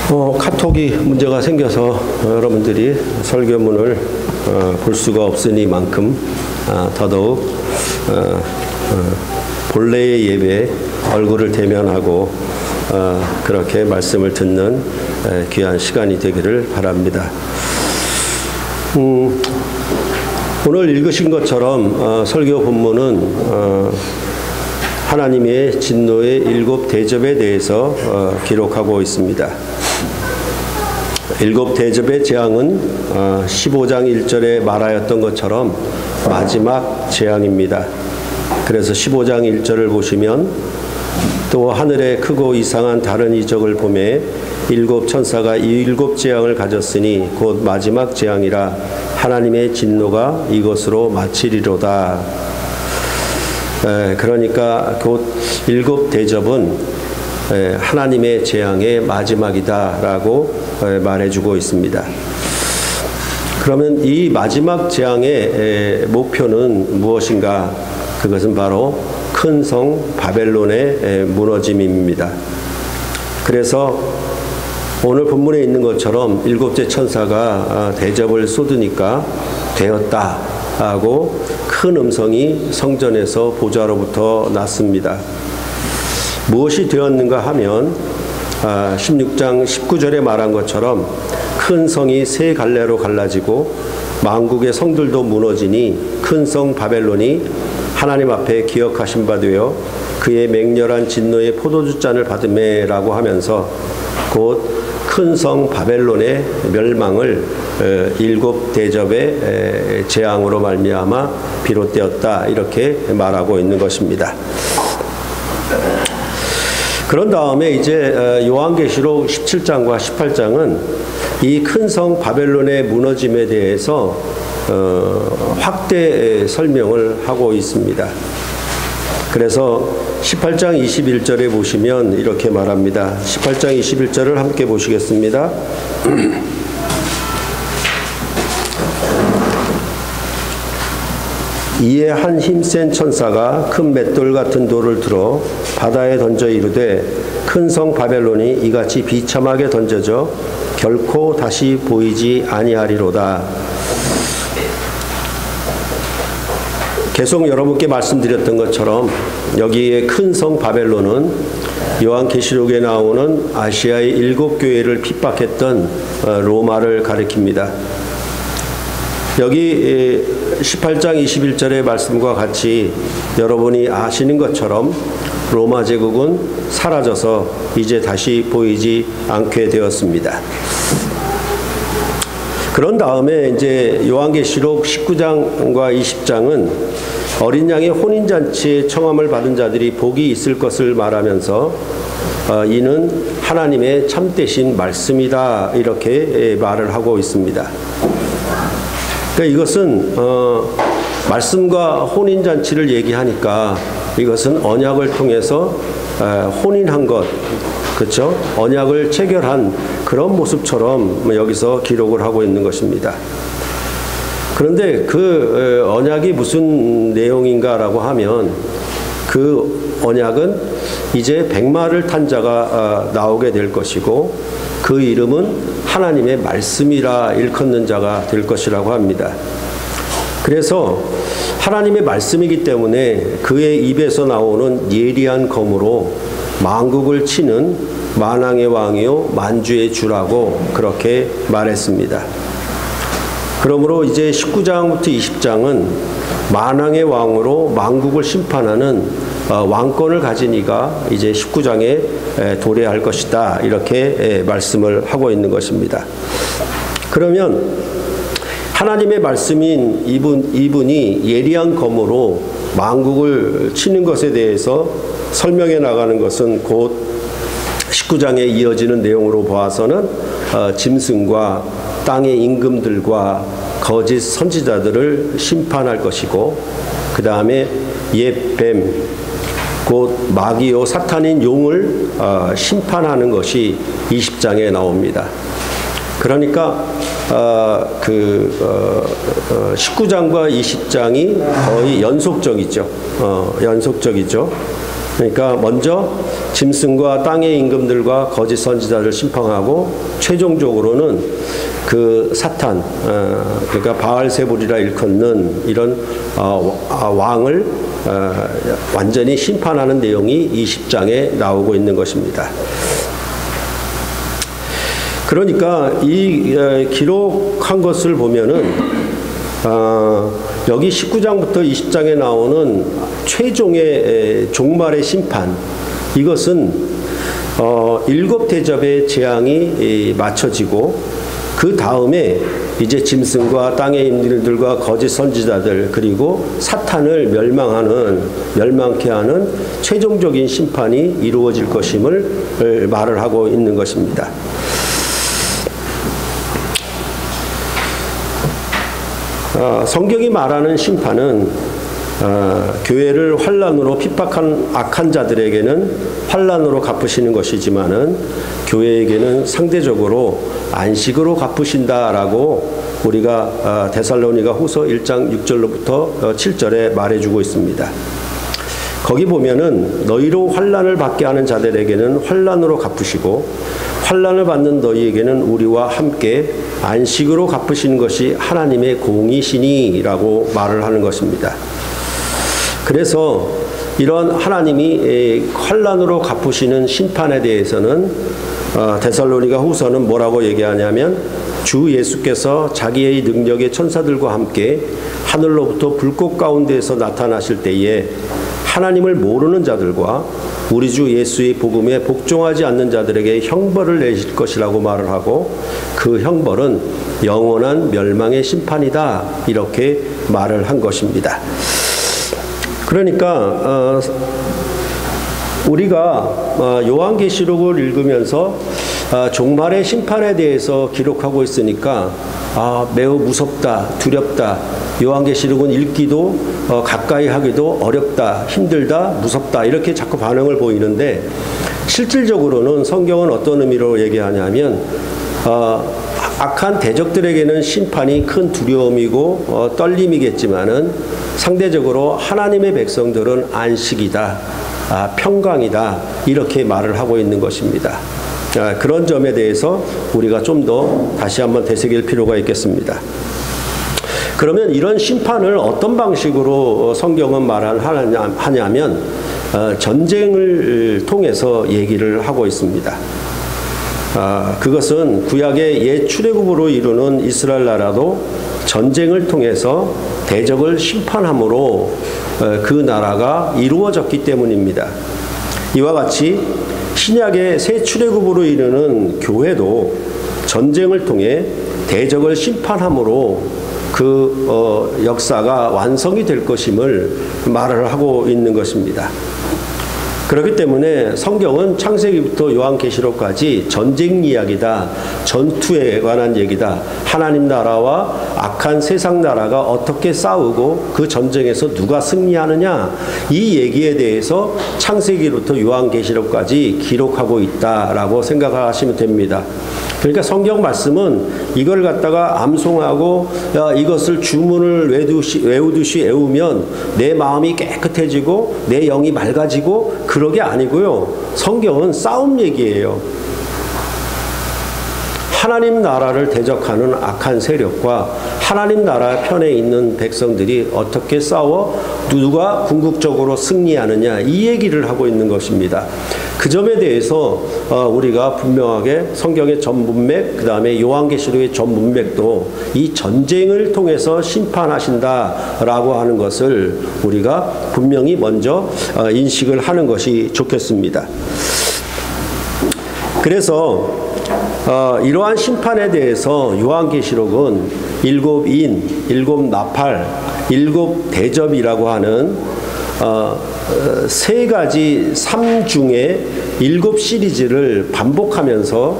카톡이 문제가 생겨서 여러분들이 설교문을 볼 수가 없으니만큼 더더욱 본래의 예배에 얼굴을 대면하고 그렇게 말씀을 듣는 귀한 시간이 되기를 바랍니다. 오늘 읽으신 것처럼 설교 본문은 하나님의 진노의 7 대접에 대해서 기록하고 있습니다. 7 대접의 재앙은 15장 1절에 말하였던 것처럼 마지막 재앙입니다. 그래서 15장 1절을 보시면 또 하늘에 크고 이상한 다른 이적을 보매 7 천사가 이 7 재앙을 가졌으니 곧 마지막 재앙이라 하나님의 진노가 이것으로 마치리로다. 그러니까 곧 7 대접은 하나님의 재앙의 마지막이다라고 말해주고 있습니다. 그러면 이 마지막 재앙의 목표는 무엇인가? 그것은 바로 큰 성 바벨론의 무너짐입니다. 그래서 오늘 본문에 있는 것처럼 7째 천사가 대접을 쏟으니까 되었다 하고 큰 음성이 성전에서 보좌로부터 났습니다. 무엇이 되었는가 하면 16장 19절에 말한 것처럼 큰 성이 세 갈래로 갈라지고 만국의 성들도 무너지니 큰 성 바벨론이 하나님 앞에 기억하신 바 되어 그의 맹렬한 진노의 포도주 잔을 받으매라고 하면서 곧 큰 성 바벨론의 멸망을 7 대접의 재앙으로 말미암아 비롯되었다 이렇게 말하고 있는 것입니다. 그런 다음에 이제 요한계시록 17장과 18장은 이 큰 성 바벨론의 무너짐에 대해서 확대 설명을 하고 있습니다. 그래서 18장 21절에 보시면 이렇게 말합니다. 18장 21절을 함께 보시겠습니다. 이에 한 힘센 천사가 큰 맷돌 같은 돌을 들어 바다에 던져 이르되 큰 성 바벨론이 이같이 비참하게 던져져 결코 다시 보이지 아니하리로다. 계속 여러분께 말씀드렸던 것처럼 여기에 큰 성 바벨론은 요한계시록에 나오는 아시아의 7 교회를 핍박했던 로마를 가리킵니다. 여기 18장 21절의 말씀과 같이 여러분이 아시는 것처럼 로마 제국은 사라져서 이제 다시 보이지 않게 되었습니다. 그런 다음에 이제 요한계시록 19장과 20장은 어린 양의 혼인잔치에 청함을 받은 자들이 복이 있을 것을 말하면서 이는 하나님의 참되신 말씀이다 이렇게 말을 하고 있습니다. 그러니까 이것은 말씀과 혼인잔치를 얘기하니까 이것은 언약을 통해서 혼인한 것, 그렇죠? 언약을 체결한 그런 모습처럼 여기서 기록을 하고 있는 것입니다. 그런데 그 언약이 무슨 내용인가라고 하면 그 언약은 이제 백마를 탄 자가 나오게 될 것이고 그 이름은 하나님의 말씀이라 일컫는 자가 될 것이라고 합니다. 그래서 하나님의 말씀이기 때문에 그의 입에서 나오는 예리한 검으로 만국을 치는 만왕의 왕이요 만주의 주라고 그렇게 말했습니다. 그러므로 이제 19장부터 20장은 만왕의 왕으로 만국을 심판하는 왕권을 가진 이가 이제 19장에 도래할 것이다 이렇게 말씀을 하고 있는 것입니다. 그러면 하나님의 말씀인 이분이 예리한 검으로 만국을 치는 것에 대해서 설명해 나가는 것은 곧 19장에 이어지는 내용으로 보아서는 짐승과 땅의 임금들과 거짓 선지자들을 심판할 것이고 그 다음에 옛 뱀, 곧 마귀요 사탄인 용을 심판하는 것이 20장에 나옵니다. 그러니까 19장과 20장이 거의 연속적이죠. 그러니까 먼저 짐승과 땅의 임금들과 거짓 선지자를 심판하고 최종적으로는 그 사탄, 그러니까 바알세불이라 일컫는 이런 왕을 완전히 심판하는 내용이 20장에 나오고 있는 것입니다. 그러니까 이 기록한 것을 보면은 여기 19장부터 20장에 나오는 최종의 종말의 심판, 이것은 7대접의 재앙이 맞춰지고 그 다음에 이제 짐승과 땅의 임금들과 거짓 선지자들 그리고 사탄을 멸망케 하는 최종적인 심판이 이루어질 것임을 말을 하고 있는 것입니다. 성경이 말하는 심판은 교회를 환난으로 핍박한 악한 자들에게는 환난으로 갚으시는 것이지만은 교회에게는 상대적으로 안식으로 갚으신다라고 우리가 데살로니가 후서 1장 6절로부터 7절에 말해주고 있습니다. 거기 보면은 너희로 환난을 받게 하는 자들에게는 환난으로 갚으시고 환난을 받는 너희에게는 우리와 함께 안식으로 갚으시는 것이 하나님의 공이시니라고 말을 하는 것입니다. 그래서 이런 하나님이 환난으로 갚으시는 심판에 대해서는 데살로니가 후서는 뭐라고 얘기하냐면 주 예수께서 자기의 능력의 천사들과 함께 하늘로부터 불꽃 가운데에서 나타나실 때에 하나님을 모르는 자들과 우리 주 예수의 복음에 복종하지 않는 자들에게 형벌을 내실 것이라고 말을 하고 그 형벌은 영원한 멸망의 심판이다 이렇게 말을 한 것입니다. 그러니까 우리가 요한계시록을 읽으면서 종말의 심판에 대해서 기록하고 있으니까 매우 무섭다, 두렵다. 요한계시록은 읽기도 가까이 하기도 어렵다, 힘들다, 무섭다 이렇게 자꾸 반응을 보이는데 실질적으로는 성경은 어떤 의미로 얘기하냐면 악한 대적들에게는 심판이 큰 두려움이고 떨림이겠지만은 상대적으로 하나님의 백성들은 안식이다, 평강이다 이렇게 말을 하고 있는 것입니다. 그런 점에 대해서 우리가 좀 더 다시 한번 되새길 필요가 있겠습니다. 그러면 이런 심판을 어떤 방식으로 성경은 말하냐면 전쟁을 통해서 얘기를 하고 있습니다. 그것은 구약의 옛 출애굽으로 이루는 이스라엘 나라도 전쟁을 통해서 대적을 심판함으로 그 나라가 이루어졌기 때문입니다. 이와 같이 신약의 새 출애굽으로 이르는 교회도 전쟁을 통해 대적을 심판함으로 그 역사가 완성이 될 것임을 말을 하고 있는 것입니다. 그렇기 때문에 성경은 창세기부터 요한계시록까지 전쟁 이야기다, 전투에 관한 얘기다, 하나님 나라와 악한 세상 나라가 어떻게 싸우고 그 전쟁에서 누가 승리하느냐 이 얘기에 대해서 창세기부터 요한계시록까지 기록하고 있다라고 생각하시면 됩니다. 그러니까 성경 말씀은 이걸 갖다가 암송하고 이것을 주문을 외우듯이 외우면 내 마음이 깨끗해지고 내 영이 맑아지고 그러게 아니고요. 성경은 싸움 얘기예요. 하나님 나라를 대적하는 악한 세력과 하나님 나라 편에 있는 백성들이 어떻게 싸워 누가 궁극적으로 승리하느냐 이 얘기를 하고 있는 것입니다. 그 점에 대해서 우리가 분명하게 성경의 전 문맥 그 다음에 요한계시록의 전 문맥도 이 전쟁을 통해서 심판하신다라고 하는 것을 우리가 분명히 먼저 인식을 하는 것이 좋겠습니다. 그래서 이러한 심판에 대해서 요한계시록은 일곱 인, 일곱 나팔, 일곱 대접이라고 하는 세 가지 삶 중에 7 시리즈를 반복하면서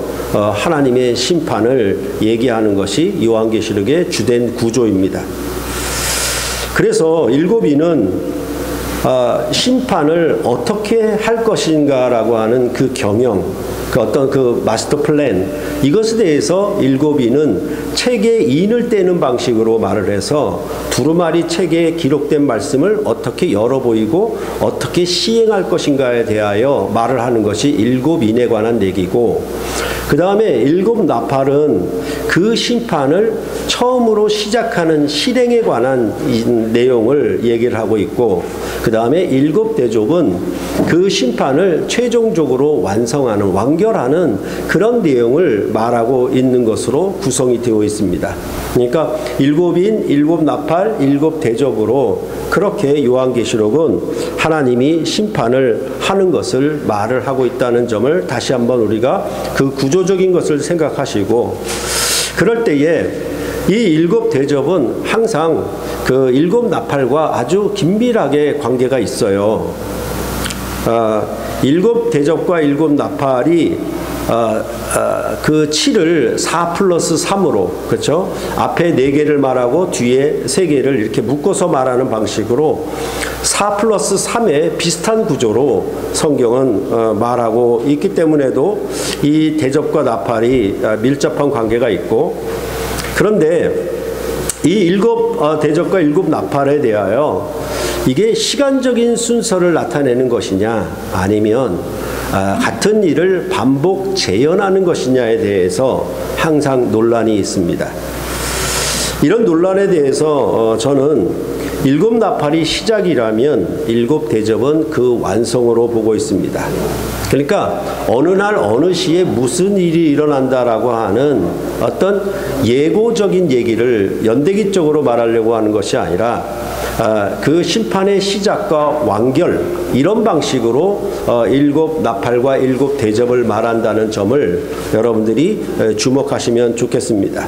하나님의 심판을 얘기하는 것이 요한계시록의 주된 구조입니다. 그래서 7인은 심판을 어떻게 할 것인가라고 하는 그 경영, 그 어떤 그 마스터 플랜 이것에 대해서 7인은 책에 인을 떼는 방식으로 말을 해서 두루마리 책에 기록된 말씀을 어떻게 열어 보이고 어떻게 시행할 것인가에 대하여 말을 하는 것이 일곱 인에 관한 얘기고, 그 다음에 일곱 나팔은 그 심판을 처음으로 시작하는 실행에 관한 내용을 얘기를 하고 있고, 그 다음에 일곱 대접은 그 심판을 최종적으로 완성하는, 완결하는 그런 내용을 말하고 있는 것으로 구성이 되어 있습니다. 그러니까 일곱인, 일곱 나팔, 일곱 대접으로 그렇게 요한계시록은 하나님이 심판을 하는 것을 말을 하고 있다는 점을 다시 한번 우리가 그 구조적인 것을 생각하시고, 그럴 때에 이 일곱 대접은 항상 그 일곱 나팔과 아주 긴밀하게 관계가 있어요. 일곱 대접과 일곱 나팔이 그 7을 4 플러스 3으로, 그렇죠? 앞에 4개를 말하고 뒤에 3개를 이렇게 묶어서 말하는 방식으로 4 플러스 3의 비슷한 구조로 성경은 말하고 있기 때문에도 이 대접과 나팔이 밀접한 관계가 있고, 그런데 이 일곱 대접과 일곱 나팔에 대하여 이게 시간적인 순서를 나타내는 것이냐 아니면 같은 일을 반복 재현하는 것이냐에 대해서 항상 논란이 있습니다. 이런 논란에 대해서 저는 일곱 나팔이 시작이라면 일곱 대접은 그 완성으로 보고 있습니다. 그러니까 어느 날 어느 시에 무슨 일이 일어난다라고 하는 어떤 예고적인 얘기를 연대기적으로 말하려고 하는 것이 아니라 그 심판의 시작과 완결, 이런 방식으로 일곱 나팔과 일곱 대접을 말한다는 점을 여러분들이 주목하시면 좋겠습니다.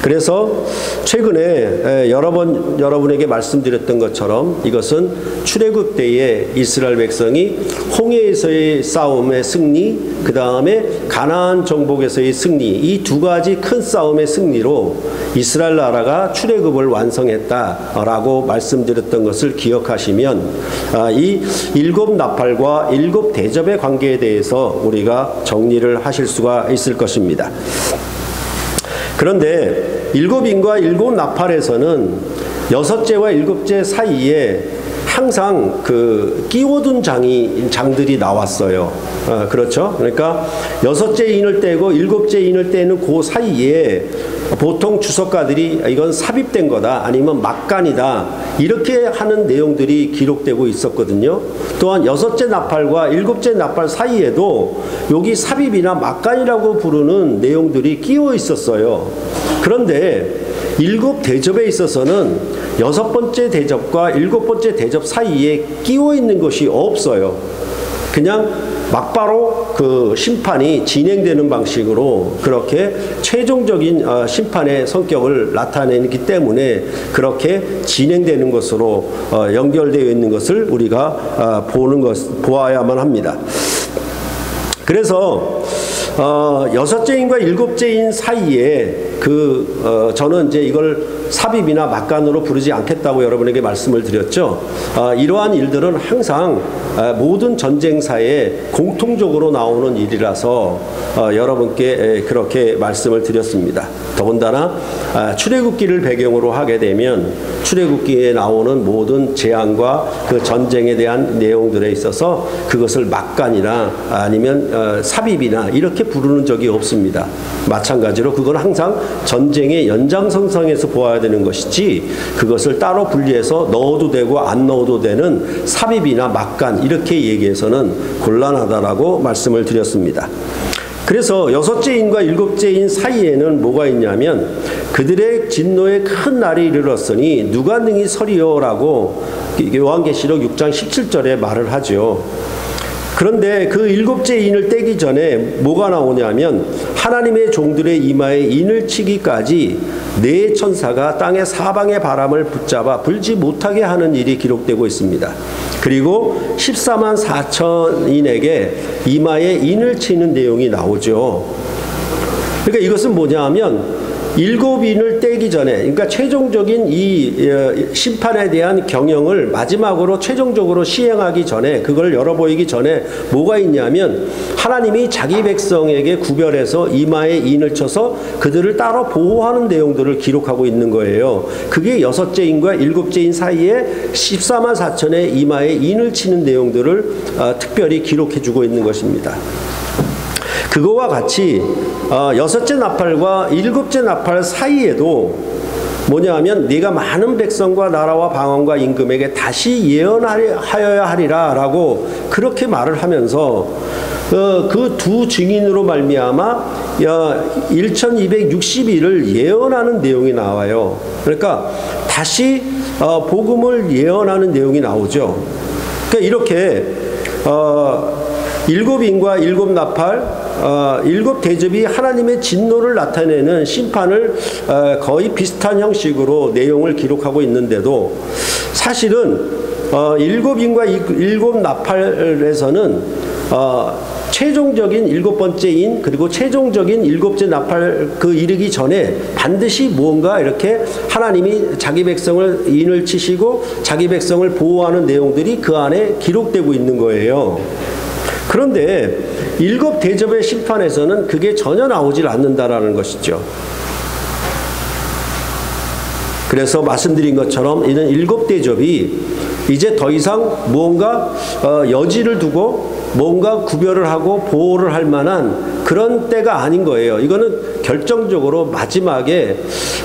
그래서 최근에 여러 번 여러분에게 말씀드렸던 것처럼 이것은 출애굽 때에 이스라엘 백성이 홍해에서의 싸움의 승리, 그 다음에 가나안 정복에서의 승리, 이 두 가지 큰 싸움의 승리로 이스라엘 나라가 출애굽을 완성했다라고 말씀드렸던 것을 기억하시면 이 일곱 나팔과 일곱 대접의 관계에 대해서 우리가 정리를 하실 수가 있을 것입니다. 그런데 일곱인과 일곱 나팔에서는 여섯째와 일곱째 사이에 항상 그 끼워둔 장들이 나왔어요. 그렇죠? 그러니까 여섯째 인을 떼고 일곱째 인을 떼는 그 사이에 보통 주석가들이 이건 삽입된 거다 아니면 막간이다 이렇게 하는 내용들이 기록되고 있었거든요. 또한 여섯째 나팔과 일곱째 나팔 사이에도 여기 삽입이나 막간이라고 부르는 내용들이 끼워 있었어요. 그런데 일곱 대접에 있어서는 여섯 번째 대접과 일곱 번째 대접 사이에 끼워 있는 것이 없어요. 그냥 막바로 그 심판이 진행되는 방식으로 그렇게 최종적인 심판의 성격을 나타내기 때문에 그렇게 진행되는 것으로 연결되어 있는 것을 우리가 보아야만 합니다. 그래서 여섯째인과 일곱째인 사이에 저는 이제 이걸 삽입이나 막간으로 부르지 않겠다고 여러분에게 말씀을 드렸죠. 이러한 일들은 항상 모든 전쟁사에 공통적으로 나오는 일이라서 여러분께 그렇게 말씀을 드렸습니다. 더군다나 출애굽기를 배경으로 하게 되면 출애굽기에 나오는 모든 재앙과 그 전쟁에 대한 내용들에 있어서 그것을 막간이나 아니면 삽입이나 이렇게 부르는 적이 없습니다. 마찬가지로 그건 항상 전쟁의 연장선상에서 보아야 되는 것이지 그것을 따로 분리해서 넣어도 되고 안 넣어도 되는 삽입이나 막간 이렇게 얘기해서는 곤란하다라고 말씀을 드렸습니다. 그래서 여섯째인과 일곱째인 사이에는 뭐가 있냐면 그들의 진노의 큰 날이 이르렀으니 누가 능히 서리요라고 요한계시록 6장 17절에 말을 하죠. 그런데 그 일곱째 인을 떼기 전에 뭐가 나오냐면 하나님의 종들의 이마에 인을 치기까지 네 천사가 땅의 사방의 바람을 붙잡아 불지 못하게 하는 일이 기록되고 있습니다. 그리고 14만 4천인에게 이마에 인을 치는 내용이 나오죠. 그러니까 이것은 뭐냐 하면 일곱인을 떼기 전에, 그러니까 최종적인 이 심판에 대한 경영을 마지막으로 최종적으로 시행하기 전에, 그걸 열어보이기 전에 뭐가 있냐면 하나님이 자기 백성에게 구별해서 이마에 인을 쳐서 그들을 따로 보호하는 내용들을 기록하고 있는 거예요. 그게 6째 인과 7째 인 사이에 14만 4천의 이마에 인을 치는 내용들을 특별히 기록해주고 있는 것입니다. 그거와 같이 6째 나팔과 7째 나팔 사이에도 뭐냐 하면 네가 많은 백성과 나라와 방언과 임금에게 다시 예언하여야 하리라 라고 그렇게 말을 하면서 그 두 증인으로 말미암아 1260일을 예언하는 내용이 나와요. 그러니까 다시 복음을 예언하는 내용이 나오죠. 그러니까 이렇게 7인과 7나팔 7 대접이 하나님의 진노를 나타내는 심판을 거의 비슷한 형식으로 내용을 기록하고 있는데도 사실은 7인과 7나팔에서는 최종적인 7번째 인 그리고 최종적인 7째 나팔 그 이르기 전에 반드시 무언가 이렇게 하나님이 자기 백성을 인을 치시고 자기 백성을 보호하는 내용들이 그 안에 기록되고 있는 거예요. 그런데 7 대접의 심판에서는 그게 전혀 나오질 않는다라는 것이죠. 그래서 말씀드린 것처럼 이는 7 대접이 이제 더 이상 무언가 여지를 두고 뭔가 구별을 하고 보호를 할 만한 그런 때가 아닌 거예요. 이거는 결정적으로 마지막에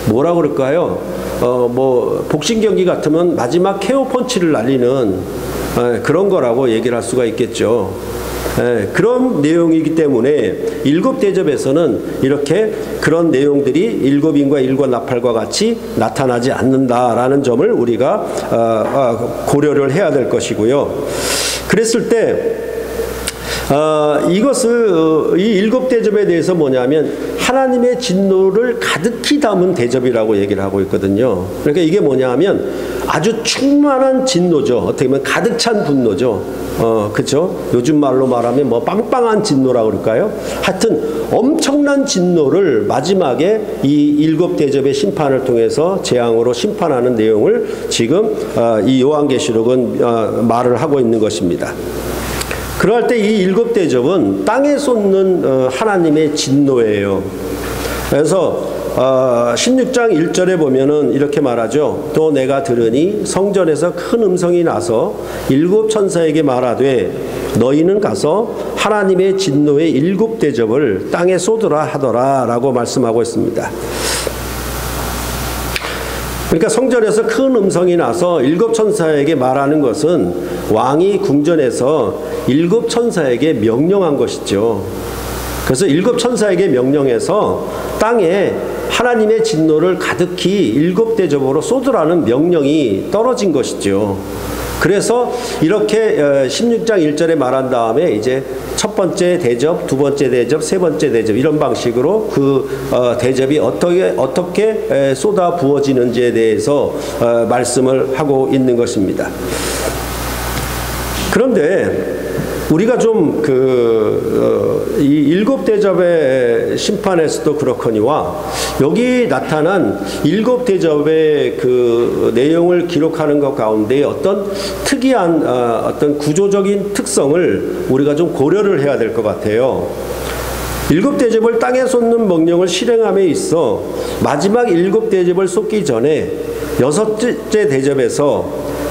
뭐라 그럴까요? 뭐 복싱 경기 같으면 마지막 KO 펀치를 날리는 그런 거라고 얘기를 할 수가 있겠죠. 그런 내용이기 때문에 7 대접에서는 이렇게 그런 내용들이 7인과 7나팔과 같이 나타나지 않는다라는 점을 우리가 고려를 해야 될 것이고요. 그랬을 때 이것을 이 7 대접에 대해서 뭐냐면 하나님의 진노를 가득히 담은 대접이라고 얘기를 하고 있거든요. 그러니까 이게 뭐냐면 아주 충만한 진노죠. 어떻게 보면 가득 찬 분노죠. 그렇죠? 요즘 말로 말하면 뭐 빵빵한 진노라고 그럴까요? 하여튼 엄청난 진노를 마지막에 이 7 대접의 심판을 통해서 재앙으로 심판하는 내용을 지금 이 요한계시록은 말을 하고 있는 것입니다. 그럴 때 이 7 대접은 땅에 쏟는 하나님의 진노예요. 그래서 16장 1절에 보면은 이렇게 말하죠. 또 내가 들으니 성전에서 큰 음성이 나서 7 천사에게 말하되 너희는 가서 하나님의 진노의 7 대접을 땅에 쏟으라 하더라 라고 말씀하고 있습니다. 그러니까 성전에서 큰 음성이 나서 7 천사에게 말하는 것은 왕이 궁전에서 7 천사에게 명령한 것이죠. 그래서 7 천사에게 명령해서 땅에 하나님의 진노를 가득히 7 대접으로 쏟으라는 명령이 떨어진 것이죠. 그래서 이렇게 16장 1절에 말한 다음에 이제 첫 번째 대접, 두 번째 대접, 세 번째 대접 이런 방식으로 그 대접이 어떻게 쏟아 부어지는지에 대해서 말씀을 하고 있는 것입니다. 그런데 우리가 좀 이 7 대접의 심판에서도 그렇거니와 여기 나타난 7 대접의 그 내용을 기록하는 것 가운데 어떤 특이한 어떤 구조적인 특성을 우리가 좀 고려를 해야 될 것 같아요. 7 대접을 땅에 쏟는 명령을 실행함에 있어 마지막 7 대접을 쏟기 전에 6째 대접에서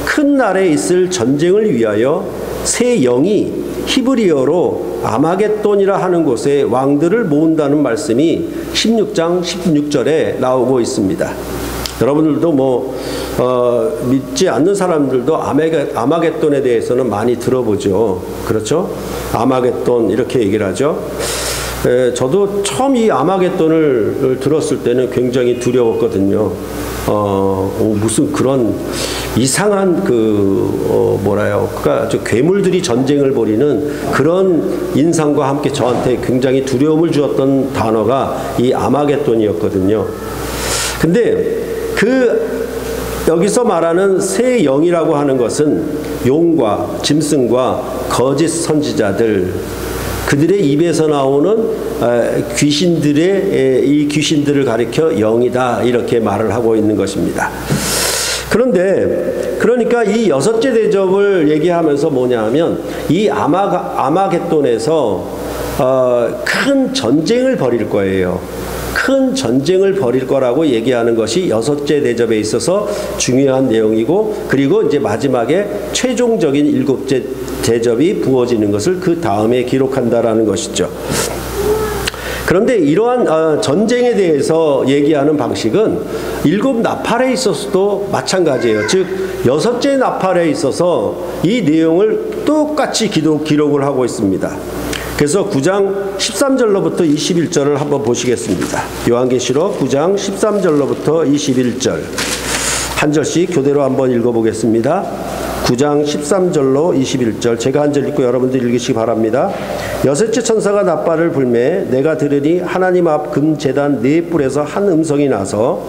큰 날에 있을 전쟁을 위하여 새 영이 히브리어로 아마겟돈이라 하는 곳에 왕들을 모은다는 말씀이 16장 16절에 나오고 있습니다. 여러분들도 뭐 믿지 않는 사람들도 아마겟돈에 대해서는 많이 들어보죠. 그렇죠? 아마겟돈 이렇게 얘기를 하죠. 저도 처음 이 아마겟돈을 들었을 때는 굉장히 두려웠거든요. 무슨 그런 이상한 그러니까 괴물들이 전쟁을 벌이는 그런 인상과 함께 저한테 굉장히 두려움을 주었던 단어가 이 아마겟돈이었거든요. 근데 여기서 말하는 새 영이라고 하는 것은 용과 짐승과 거짓 선지자들 그들의 입에서 나오는 이 귀신들을 가리켜 영이다 이렇게 말을 하고 있는 것입니다. 그런데 그러니까 이 여섯째 대접을 얘기하면서 뭐냐면 이 아마겟돈에서 큰 전쟁을 벌일 거예요. 큰 전쟁을 벌일 거라고 얘기하는 것이 여섯째 대접에 있어서 중요한 내용이고, 그리고 이제 마지막에 최종적인 일곱째 대접이 부어지는 것을 그 다음에 기록한다라는 것이죠. 그런데 이러한 전쟁에 대해서 얘기하는 방식은 일곱 나팔에 있어서도 마찬가지예요. 즉 여섯째 나팔에 있어서 이 내용을 똑같이 기록을 하고 있습니다. 그래서 9장 13절로부터 21절을 한번 보시겠습니다. 요한계시록 9장 13절로부터 21절 한 절씩 교대로 한번 읽어보겠습니다. 9장 13절로 21절 제가 한 절 읽고 여러분들 읽으시기 바랍니다. 여섯째 천사가 나팔을 불매 내가 들으니 하나님 앞 금제단 네 뿔에서 한 음성이 나서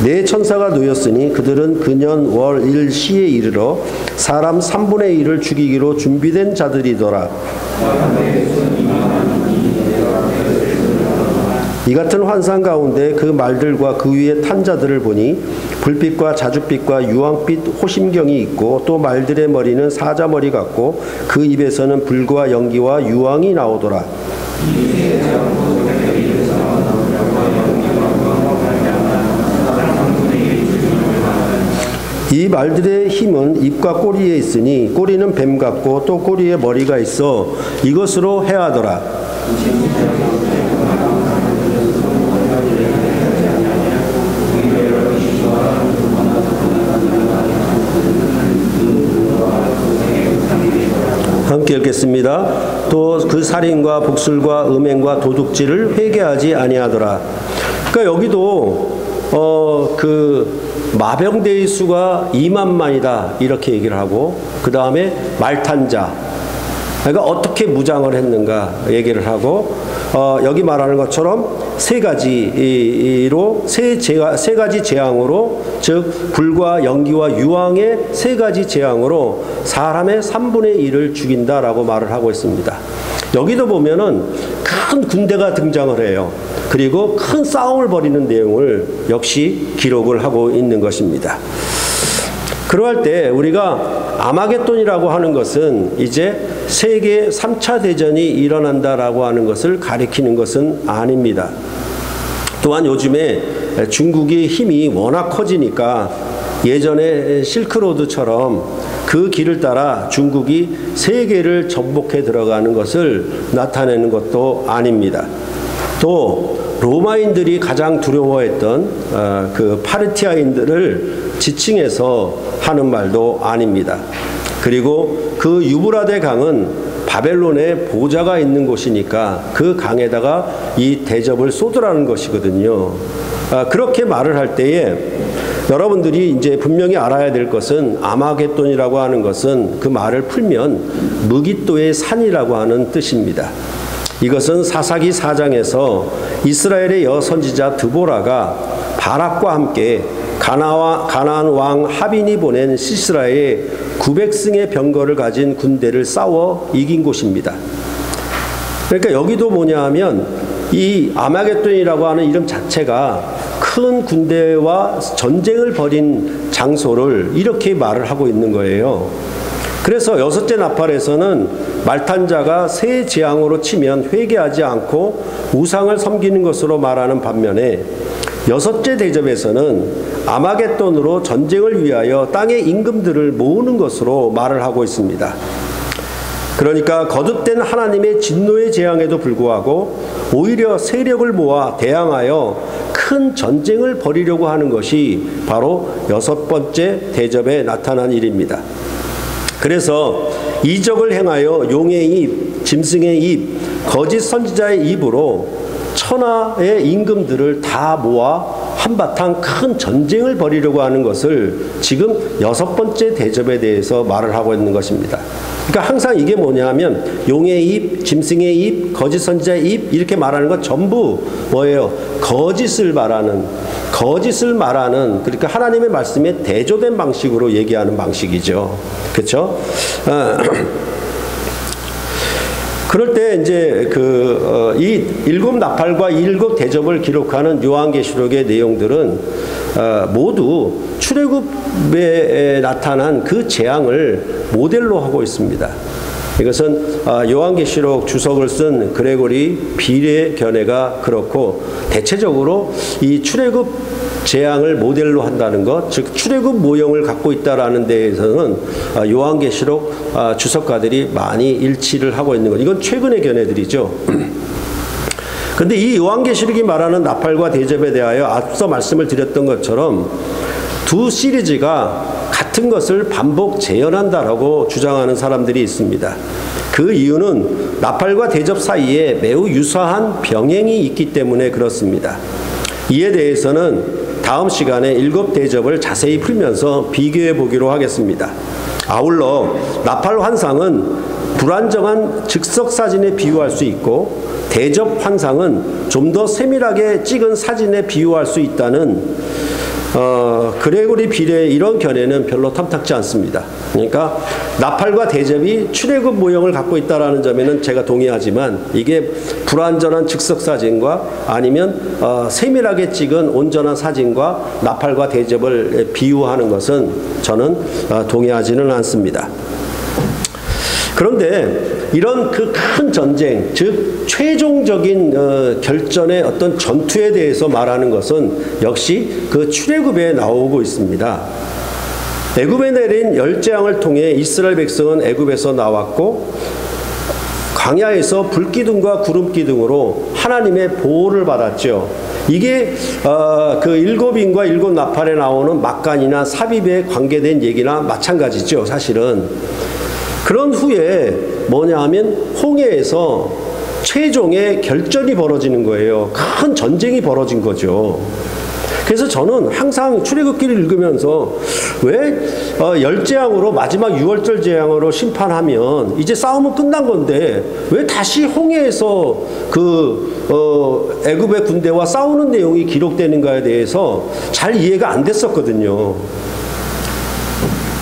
네 천사가 놓였으니 그들은 그년 월 일 시에 이르러 사람 3분의 1을 죽이기로 준비된 자들이더라. 이 같은 환상 가운데 그 말들과 그 위에 탄 자들을 보니 불빛과 자줏빛과 유황빛 호심경이 있고 또 말들의 머리는 사자머리 같고 그 입에서는 불과 연기와 유황이 나오더라. 이 말들의 힘은 입과 꼬리에 있으니 꼬리는 뱀 같고 또 꼬리에 머리가 있어 이것으로 해하더라. 함께 읽겠습니다. 또 그 살인과 복술과 음행과 도둑질을 회개하지 아니하더라. 그러니까 여기도 그 마병대의 수가 2만만이다 이렇게 얘기를 하고, 그 다음에 말탄자, 그러니까 어떻게 무장을 했는가 얘기를 하고, 여기 말하는 것처럼 세 가지 재앙으로, 즉 불과 연기와 유황의 세 가지 재앙으로 사람의 3분의 1을 죽인다라고 말을 하고 있습니다. 여기도 보면은 큰 군대가 등장을 해요. 그리고 큰 싸움을 벌이는 내용을 역시 기록을 하고 있는 것입니다. 그러할 때 우리가 아마겟돈이라고 하는 것은 이제 세계 3차 대전이 일어난다라고 하는 것을 가리키는 것은 아닙니다. 또한 요즘에 중국의 힘이 워낙 커지니까 예전에 실크로드처럼 그 길을 따라 중국이 세계를 정복해 들어가는 것을 나타내는 것도 아닙니다. 또 로마인들이 가장 두려워했던 그 파르티아인들을 지칭해서 하는 말도 아닙니다. 그리고 그 유브라데 강은 바벨론의 보좌가 있는 곳이니까 그 강에다가 이 대접을 쏟으라는 것이거든요. 그렇게 말을 할 때에 여러분들이 이제 분명히 알아야 될 것은 아마겟돈이라고 하는 것은 그 말을 풀면 무깃도의 산이라고 하는 뜻입니다. 이것은 사사기 4장에서 이스라엘의 여선지자 드보라가 바락과 함께 가나안 왕 하빈이 보낸 시스라의 900승의 병거를 가진 군대를 싸워 이긴 곳입니다. 그러니까 여기도 뭐냐 하면 이 아마겟돈이라고 하는 이름 자체가 큰 군대와 전쟁을 벌인 장소를 이렇게 말을 하고 있는 거예요. 그래서 여섯째 나팔에서는 말탄자가 새 재앙으로 치면 회개하지 않고 우상을 섬기는 것으로 말하는 반면에 여섯째 대접에서는 아마겟돈으로 전쟁을 위하여 땅의 임금들을 모으는 것으로 말을 하고 있습니다. 그러니까 거듭된 하나님의 진노의 재앙에도 불구하고 오히려 세력을 모아 대항하여 큰 전쟁을 벌이려고 하는 것이 바로 여섯 번째 대접에 나타난 일입니다. 그래서 이적을 행하여 용의 입, 짐승의 입, 거짓 선지자의 입으로 천하의 임금들을 다 모아 한바탕 큰 전쟁을 벌이려고 하는 것을 지금 여섯 번째 대접에 대해서 말을 하고 있는 것입니다. 그러니까 항상 이게 뭐냐면 용의 입, 짐승의 입, 거짓 선지자의 입 이렇게 말하는 건 전부 뭐예요? 거짓을 말하는 그러니까 하나님의 말씀에 대조된 방식으로 얘기하는 방식이죠. 그렇죠? 그럴 때 이제 이 일곱 나팔과 일곱 대접을 기록하는 요한계시록의 내용들은 모두 출애굽에 나타난 그 재앙을 모델로 하고 있습니다. 이것은 요한계시록 주석을 쓴 그레고리 비례 견해가 그렇고, 대체적으로 이 출애굽 재앙을 모델로 한다는 것, 즉 출애굽 모형을 갖고 있다라는 데에서는 요한계시록 주석가들이 많이 일치를 하고 있는 것. 이건 최근의 견해들이죠. 근데 이 요한계시록이 말하는 나팔과 대접에 대하여 앞서 말씀을 드렸던 것처럼 두 시리즈가 같은 것을 반복 재현한다라고 주장하는 사람들이 있습니다. 그 이유는 나팔과 대접 사이에 매우 유사한 병행이 있기 때문에 그렇습니다. 이에 대해서는 다음 시간에 일곱 대접을 자세히 풀면서 비교해 보기로 하겠습니다. 아울러 나팔 환상은 불안정한 즉석 사진에 비유할 수 있고, 대접 환상은 좀 더 세밀하게 찍은 사진에 비유할 수 있다는 그레고리 비례의 이런 견해는 별로 탐탁지 않습니다. 그러니까 나팔과 대접이 출애굽 모형을 갖고 있다는 점에는 제가 동의하지만, 이게 불완전한 즉석 사진과 아니면 세밀하게 찍은 온전한 사진과 나팔과 대접을 비유하는 것은 저는 동의하지는 않습니다. 그런데 이런 그 큰 전쟁, 즉 최종적인 결전의 어떤 전투에 대해서 말하는 것은 역시 그 출애굽에 나오고 있습니다. 애굽에 내린 열재앙을 통해 이스라엘 백성은 애굽에서 나왔고, 광야에서 불기둥과 구름기둥으로 하나님의 보호를 받았죠. 이게 그 일곱 인과 일곱 나팔에 나오는 막간이나 삽입에 관계된 얘기나 마찬가지죠, 사실은. 그런 후에 뭐냐 하면 홍해에서 최종의 결전이 벌어지는 거예요. 큰 전쟁이 벌어진 거죠. 그래서 저는 항상 출애굽기를 읽으면서 왜 열재앙으로, 마지막 유월절 재앙으로 심판하면 이제 싸움은 끝난 건데 왜 다시 홍해에서 애굽의 군대와 싸우는 내용이 기록되는가에 대해서 잘 이해가 안 됐었거든요.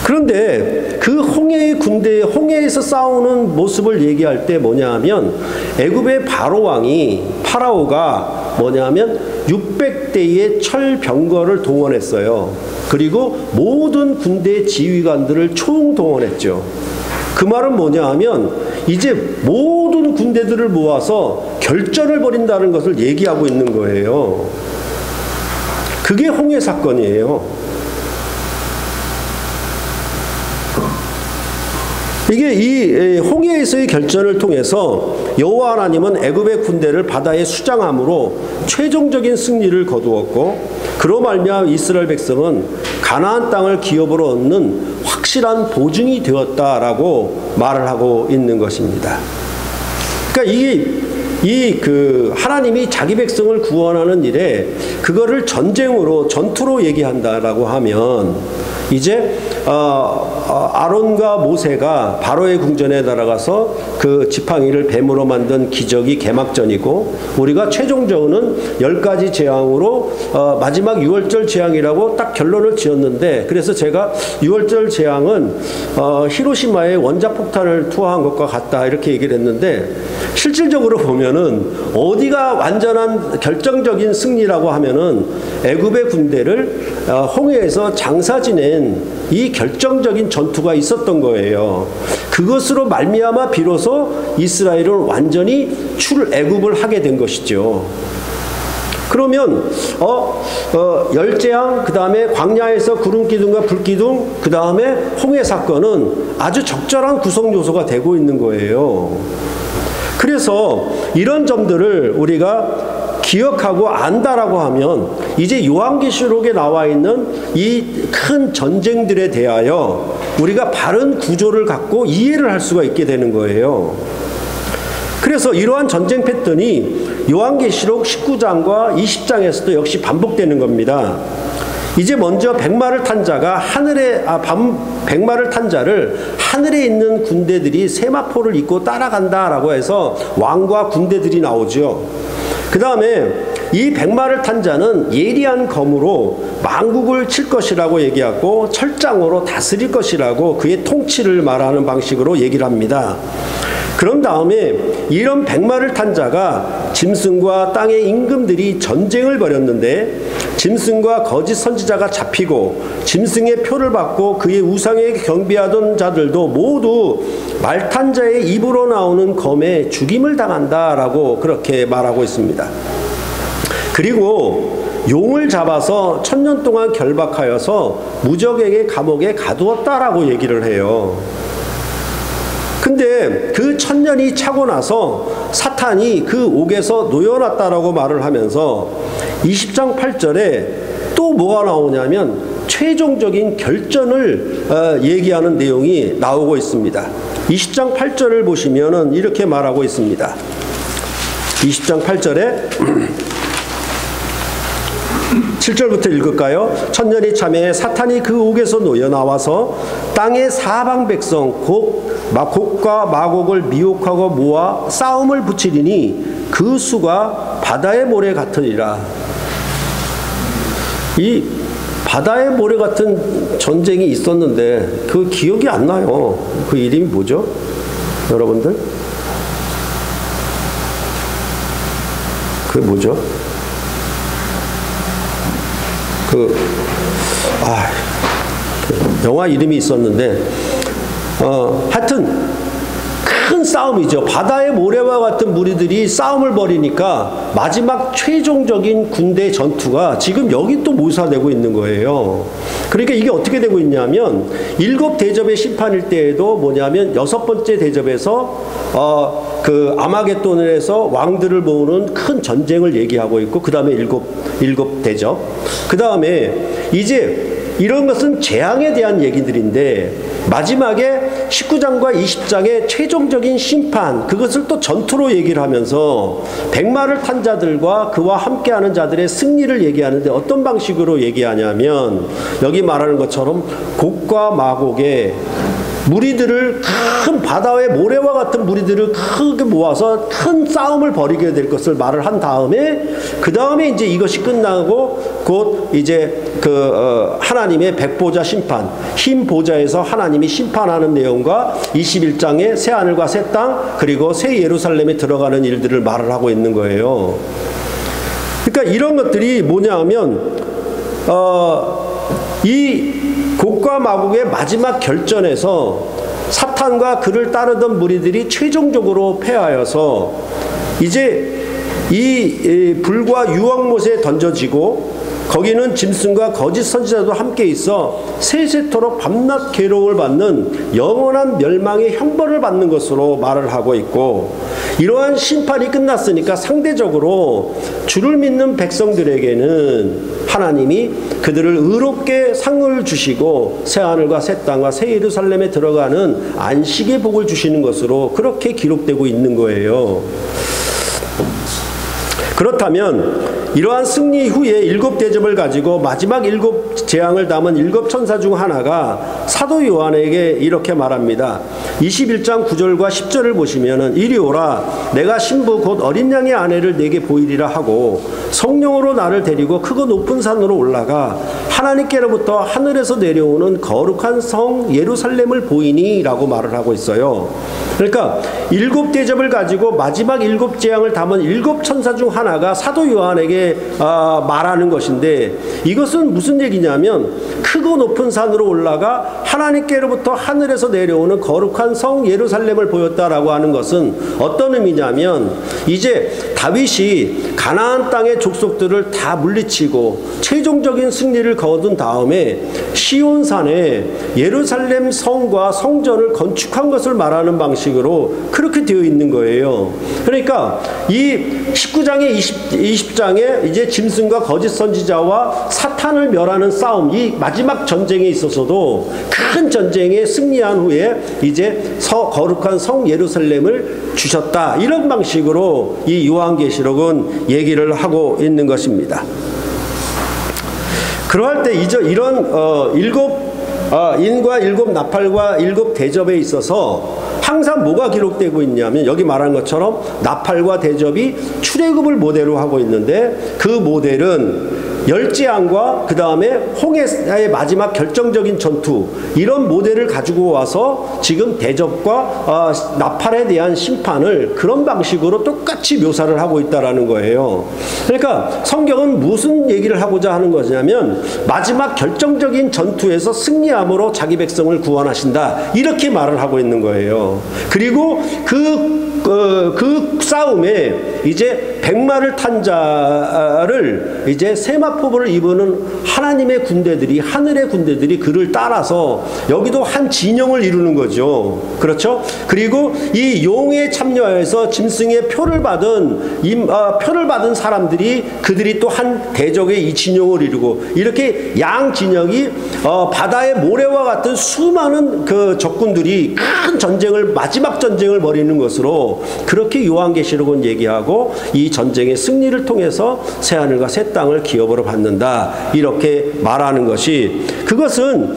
그런데 그 홍해의 군대, 홍해에서 싸우는 모습을 얘기할 때 뭐냐 하면, 애굽의 파라오가 뭐냐 하면 600대의 철병거를 동원했어요. 그리고 모든 군대 지휘관들을 총동원했죠. 그 말은 뭐냐 하면 이제 모든 군대들을 모아서 결전을 벌인다는 것을 얘기하고 있는 거예요. 그게 홍해 사건이에요. 이게 이 홍해에서의 결전을 통해서 여호와 하나님은 애굽의 군대를 바다에 수장함으로 최종적인 승리를 거두었고, 그로 말미암아 이스라엘 백성은 가나안 땅을 기업으로 얻는 확실한 보증이 되었다라고 말을 하고 있는 것입니다. 그러니까 하나님이 자기 백성을 구원하는 일에 그거를 전투로 얘기한다라고 하면, 이제 아론과 모세가 바로의 궁전에 날아가서 그 지팡이를 뱀으로 만든 기적이 개막전이고, 우리가 최종적으로는 10가지 재앙으로 마지막 유월절 재앙이라고 딱 결론을 지었는데, 그래서 제가 유월절 재앙은 히로시마에 원자폭탄을 투하한 것과 같다 이렇게 얘기를 했는데, 실질적으로 보면은 어디가 완전한 결정적인 승리라고 하면은 애굽의 군대를 홍해에서 장사 지낸 이 결정적인 전투가 있었던 거예요. 그것으로 말미암아 비로소 이스라엘은 완전히 출애굽을 하게 된 것이죠. 그러면 열재앙, 그 다음에 광야에서 구름기둥과 불기둥, 그 다음에 홍해 사건은 아주 적절한 구성 요소가 되고 있는 거예요. 그래서 이런 점들을 우리가 기억하고 안다라고 하면, 이제 요한계시록에 나와 있는 이 큰 전쟁들에 대하여 우리가 바른 구조를 갖고 이해를 할 수가 있게 되는 거예요. 그래서 이러한 전쟁 패턴이 요한계시록 19장과 20장에서도 역시 반복되는 겁니다. 이제 먼저 백마를 탄 자가 백마를 탄 자를 하늘에 있는 군대들이 세마포를 입고 따라간다라고 해서 왕과 군대들이 나오죠. 그 다음에 이 백마를 탄 자는 예리한 검으로 만국을 칠 것이라고 얘기하고 철장으로 다스릴 것이라고 그의 통치를 말하는 방식으로 얘기를 합니다. 그런 다음에 이런 백마를 탄 자가 짐승과 땅의 임금들이 전쟁을 벌였는데 짐승과 거짓 선지자가 잡히고 짐승의 표를 받고 그의 우상에 경배하던 자들도 모두 말탄 자의 입으로 나오는 검에 죽임을 당한다라고 그렇게 말하고 있습니다. 그리고 용을 잡아서 1000년 동안 결박하여서 무적에게 감옥에 가두었다라고 얘기를 해요. 근데 그 1000년이 차고 나서 사탄이 그 옥에서 놓여놨다라고 말을 하면서 20장 8절에 또 뭐가 나오냐면 최종적인 결전을 얘기하는 내용이 나오고 있습니다. 20장 8절을 보시면은 이렇게 말하고 있습니다. 20장 8절에 7절부터 읽을까요? 1000년이 참에 사탄이 그 옥에서 놓여 나와서 땅의 사방 백성 곡과 마곡을 미혹하고 모아 싸움을 붙이리니 그 수가 바다의 모래 같으리라. 이 바다의 모래 같은 전쟁이 있었는데 그 기억이 안 나요. 그 이름이 뭐죠? 여러분들? 그게 뭐죠? 영화 이름이 있었는데 하여튼 큰 싸움이죠. 바다의 모래와 같은 무리들이 싸움을 벌이니까 마지막 최종적인 군대 전투가 지금 여기 또 묘사되고 있는 거예요. 그러니까 이게 어떻게 되고 있냐면 7대접의 심판일 때에도 뭐냐면 6번째 대접에서 그 아마겟돈에서 왕들을 모으는 큰 전쟁을 얘기하고 있고 그 다음에 일곱 대접, 그 다음에 이제 이런 것은 재앙에 대한 얘기들인데 마지막에 19장과 20장의 최종적인 심판, 그것을 또 전투로 얘기를 하면서 백마를 탄 자들과 그와 함께하는 자들의 승리를 얘기하는데 어떤 방식으로 얘기하냐면 여기 말하는 것처럼 곡과 마곡의 무리들을 큰 바다의 모래와 같은 무리들을 크게 모아서 큰 싸움을 벌이게 될 것을 말을 한 다음에 그 다음에 이제 이것이 끝나고 곧 이제 하나님의 백보자 심판, 흰 보좌에서 하나님이 심판하는 내용과 21장의 새 하늘과 새 땅 그리고 새 예루살렘에 들어가는 일들을 말을 하고 있는 거예요. 그러니까 이런 것들이 뭐냐 하면 이 곡과 마곡의 마지막 결전에서 사탄과 그를 따르던 무리들이 최종적으로 패하여서 이제 이 불과 유황못에 던져지고 거기는 짐승과 거짓 선지자도 함께 있어 세세토록 밤낮 괴로움을 받는 영원한 멸망의 형벌을 받는 것으로 말을 하고 있고, 이러한 심판이 끝났으니까 상대적으로 주를 믿는 백성들에게는 하나님이 그들을 의롭게 상을 주시고 새하늘과 새 땅과 새 예루살렘에 들어가는 안식의 복을 주시는 것으로 그렇게 기록되고 있는 거예요. 그렇다면 이러한 승리 후에 7대접을 가지고 마지막 7재앙을 담은 7천사 중 하나가 사도 요한에게 이렇게 말합니다. 21장 9절과 10절을 보시면은 이리 오라, 내가 신부 곧 어린 양의 아내를 내게 보이리라 하고 성령으로 나를 데리고 크고 높은 산으로 올라가 하나님께로부터 하늘에서 내려오는 거룩한 성 예루살렘을 보이니 라고 말을 하고 있어요. 그러니까 7대접을 가지고 마지막 7재앙을 담은 7천사 중 하나가 사도 요한에게 말하는 것인데, 이것은 무슨 얘기냐면 크고 높은 산으로 올라가 하나님께로부터 하늘에서 내려오는 거룩한 성 예루살렘을 보였다라고 하는 것은 어떤 의미냐면 이제 다윗이 가나안 땅의 족속들을 다 물리치고 최종적인 승리를 거둔 다음에 시온산에 예루살렘 성과 성전을 건축한 것을 말하는 방식으로 그렇게 되어 있는 거예요. 그러니까 이 19장에 20장에 이제 짐승과 거짓 선지자와 사탄을 멸하는 싸움, 이 마지막 전쟁에 있어서도 큰 전쟁에 승리한 후에 이제 거룩한 성 예루살렘을 주셨다, 이런 방식으로 이 요한계시록은 얘기를 하고 있는 것입니다. 그러할 때 이런 인과 일곱 나팔과 일곱 대접에 있어서 항상 뭐가 기록되고 있냐면 여기 말한 것처럼 나팔과 대접이 출애굽을 모델로 하고 있는데 그 모델은 열재앙과 그 다음에 홍해의 마지막 결정적인 전투 이런 모델을 가지고 와서 지금 대접과 나팔에 대한 심판을 그런 방식으로 똑같이 묘사를 하고 있다라는 거예요. 그러니까 성경은 무슨 얘기를 하고자 하는 거냐면 마지막 결정적인 전투에서 승리함으로 자기 백성을 구원하신다 이렇게 말을 하고 있는 거예요. 그리고 그 싸움에 이제 백마를 탄 자를 이제 세마포를 입은 하나님의 군대들이 하늘의 군대들이 그를 따라서 여기도 한 진영을 이루는 거죠. 그렇죠? 그리고 이 용에 참여해서 짐승의 표를 받은 사람들이 그들이 또 한 대적의 이 진영을 이루고 이렇게 양 진영이 바다의 모래와 같은 수많은 그 적군들이 큰 전쟁을 마지막 전쟁을 벌이는 것으로 그렇게 요한계시록은 얘기하고 이 전쟁의 승리를 통해서 새하늘과 새 땅을 기업으로 받는다 이렇게 말하는 것이 그것은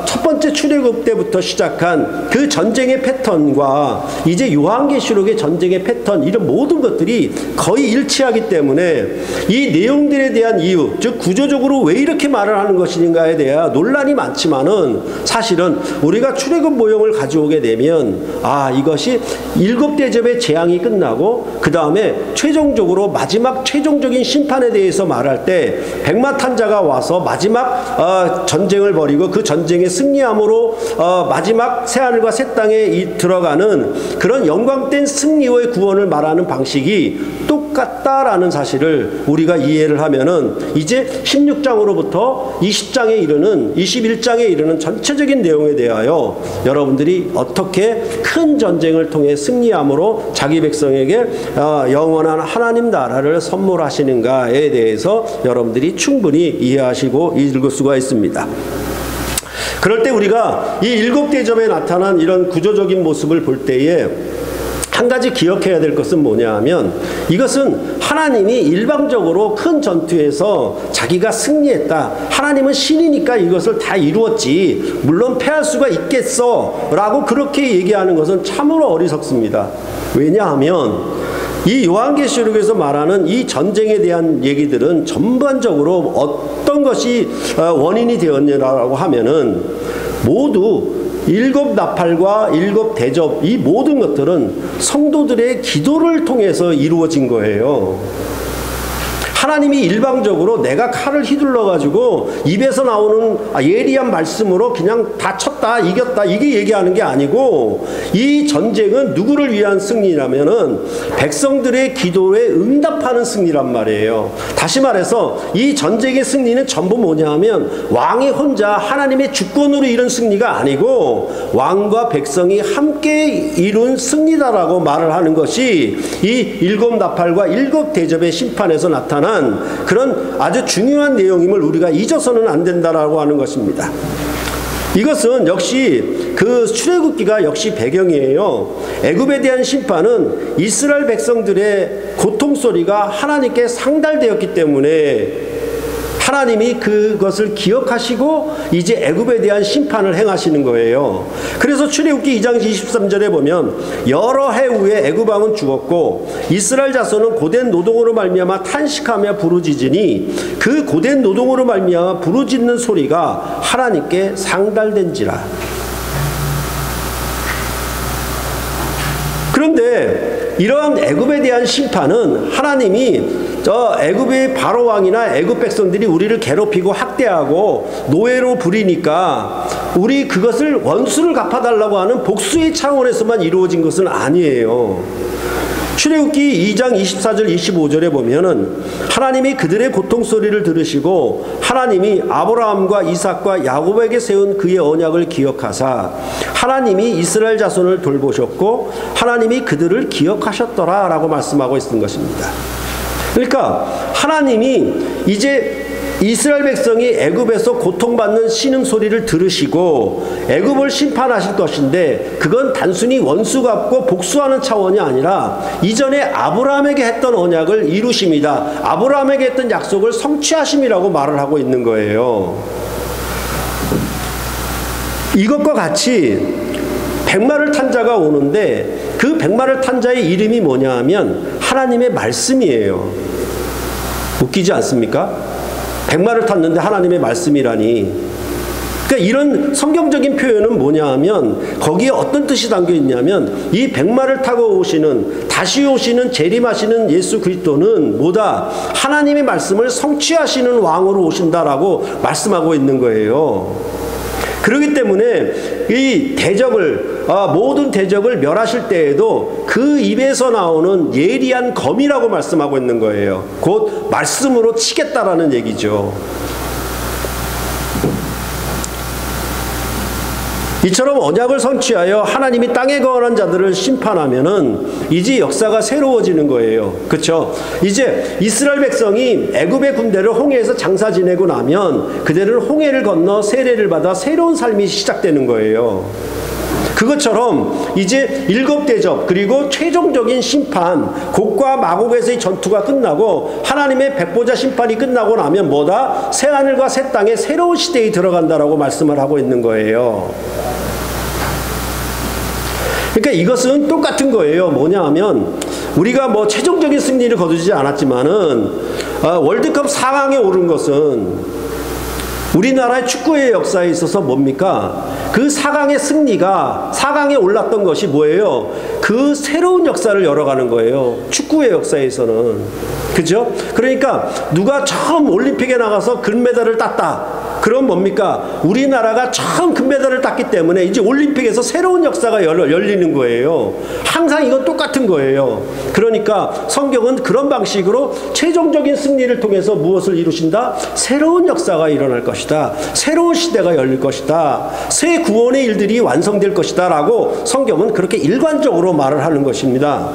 첫 번째 출애굽 때부터 시작한 그 전쟁의 패턴과 이제 요한계시록의 전쟁의 패턴 이런 모든 것들이 거의 일치하기 때문에 이 내용들에 대한 이유 즉 구조적으로 왜 이렇게 말을 하는 것인가에 대한 논란이 많지만은 사실은 우리가 출애굽 모형을 가져오게 되면 이것이 일곱 대접의 재앙이 끝나고 그 다음에 최종적으로 마지막 최종적인 심판에 대해서 말할 때 백마 탄 자가 와서 마지막 전쟁을 벌이고 그 전쟁에 승리함으로 마지막 새하늘과 새 땅에 들어가는 그런 영광된 승리의 구원을 말하는 방식이 똑같다라는 사실을 우리가 이해를 하면은 이제 16장으로부터 21장에 이르는 전체적인 내용에 대하여 여러분들이 어떻게 큰 전쟁을 통해 승리함으로 자기 백성에게 영원한 하나님 나라를 선물하시는가에 대해서 여러분들이 충분히 이해하시고 읽을 수가 있습니다. 그럴 때 우리가 이 일곱 대접에 나타난 이런 구조적인 모습을 볼 때에 한 가지 기억해야 될 것은 뭐냐 하면 이것은 하나님이 일방적으로 큰 전투에서 자기가 승리했다. 하나님은 신이니까 이것을 다 이루었지. 물론 패할 수가 있겠어. 라고 그렇게 얘기하는 것은 참으로 어리석습니다. 왜냐하면 이 요한계시록에서 말하는 이 전쟁에 대한 얘기들은 전반적으로 어떤 것이 원인이 되었냐라고 하면은 모두 일곱 나팔과 일곱 대접 이 모든 것들은 성도들의 기도를 통해서 이루어진 거예요. 하나님이 일방적으로 내가 칼을 휘둘러 가지고 입에서 나오는 예리한 말씀으로 그냥 다 쳤다 이겼다 이게 얘기하는 게 아니고 이 전쟁은 누구를 위한 승리라면은 백성들의 기도에 응답하는 승리란 말이에요. 다시 말해서 이 전쟁의 승리는 전부 뭐냐 하면 왕이 혼자 하나님의 주권으로 이룬 승리가 아니고 왕과 백성이 함께 이룬 승리다라고 말을 하는 것이 이 일곱 나팔과 일곱 대접의 심판에서 나타난 그런 아주 중요한 내용임을 우리가 잊어서는 안 된다라고 하는 것입니다. 이것은 역시 그 출애굽기가 역시 배경이에요. 애굽에 대한 심판은 이스라엘 백성들의 고통 소리가 하나님께 상달되었기 때문에 하나님이 그것을 기억하시고 이제 애굽에 대한 심판을 행하시는 거예요. 그래서 출애굽기 2장 23절에 보면 여러 해 후에 애굽 왕은 죽었고 이스라엘 자손은 고된 노동으로 말미암아 탄식하며 부르짖으니 그 고된 노동으로 말미암아 부르짖는 소리가 하나님께 상달된지라. 그런데 이러한 애굽에 대한 심판은 하나님이 애굽의 바로 왕이나 애굽 백성들이 우리를 괴롭히고 학대하고 노예로 부리니까 우리 그것을 원수를 갚아달라고 하는 복수의 차원에서만 이루어진 것은 아니에요. 출애굽기 2장 24절 25절에 보면은 하나님이 그들의 고통 소리를 들으시고 하나님이 아브라함과 이삭과 야곱에게 세운 그의 언약을 기억하사 하나님이 이스라엘 자손을 돌보셨고 하나님이 그들을 기억하셨더라 라고 말씀하고 있는 것입니다. 그러니까 하나님이 이제 이스라엘 백성이 애굽에서 고통받는 신음소리를 들으시고 애굽을 심판하실 것인데 그건 단순히 원수 갚고 복수하는 차원이 아니라 이전에 아브라함에게 했던 언약을 이루심이다. 아브라함에게 했던 약속을 성취하심이라고 말을 하고 있는 거예요. 이것과 같이 백마를 탄 자가 오는데 그 백마를 탄 자의 이름이 뭐냐 하면 하나님의 말씀이에요. 웃기지 않습니까? 백마를 탔는데 하나님의 말씀이라니. 그러니까 이런 성경적인 표현은 뭐냐 하면 거기에 어떤 뜻이 담겨 있냐면 이 백마를 타고 오시는, 다시 오시는, 재림하시는 예수 그리스도는 뭐다? 하나님의 말씀을 성취하시는 왕으로 오신다라고 말씀하고 있는 거예요. 그렇기 때문에 이 대적을, 모든 대적을 멸하실 때에도 그 입에서 나오는 예리한 검이라고 말씀하고 있는 거예요. 곧 말씀으로 치겠다라는 얘기죠. 이처럼 언약을 성취하여 하나님이 땅에 거하는 자들을 심판하면은 이제 역사가 새로워지는 거예요. 그렇죠? 이제 이스라엘 백성이 애굽의 군대를 홍해에서 장사 지내고 나면 그들은 홍해를 건너 세례를 받아 새로운 삶이 시작되는 거예요. 그것처럼 이제 7 대접 그리고 최종적인 심판, 곡과 마곡에서의 전투가 끝나고 하나님의 백보자 심판이 끝나고 나면 뭐다? 새하늘과 새 땅에 새로운 시대에 들어간다라고 말씀을 하고 있는 거예요. 그러니까 이것은 똑같은 거예요. 뭐냐 하면 우리가 뭐 최종적인 승리를 거두지 않았지만은 월드컵 4강에 오른 것은 우리나라의 축구의 역사에 있어서 뭡니까? 그 4강의 승리가 4강에 올랐던 것이 뭐예요? 그 새로운 역사를 열어가는 거예요. 축구의 역사에서는. 그죠? 그러니까 누가 처음 올림픽에 나가서 금메달을 땄다. 그럼 뭡니까? 우리나라가 처음 금메달을 땄기 때문에 이제 올림픽에서 새로운 역사가 열리는 거예요. 항상 이건 똑같은 거예요. 그러니까 성경은 그런 방식으로 최종적인 승리를 통해서 무엇을 이루신다? 새로운 역사가 일어날 것이다. 새로운 시대가 열릴 것이다. 새 구원의 일들이 완성될 것이다 라고 성경은 그렇게 일관적으로 말을 하는 것입니다.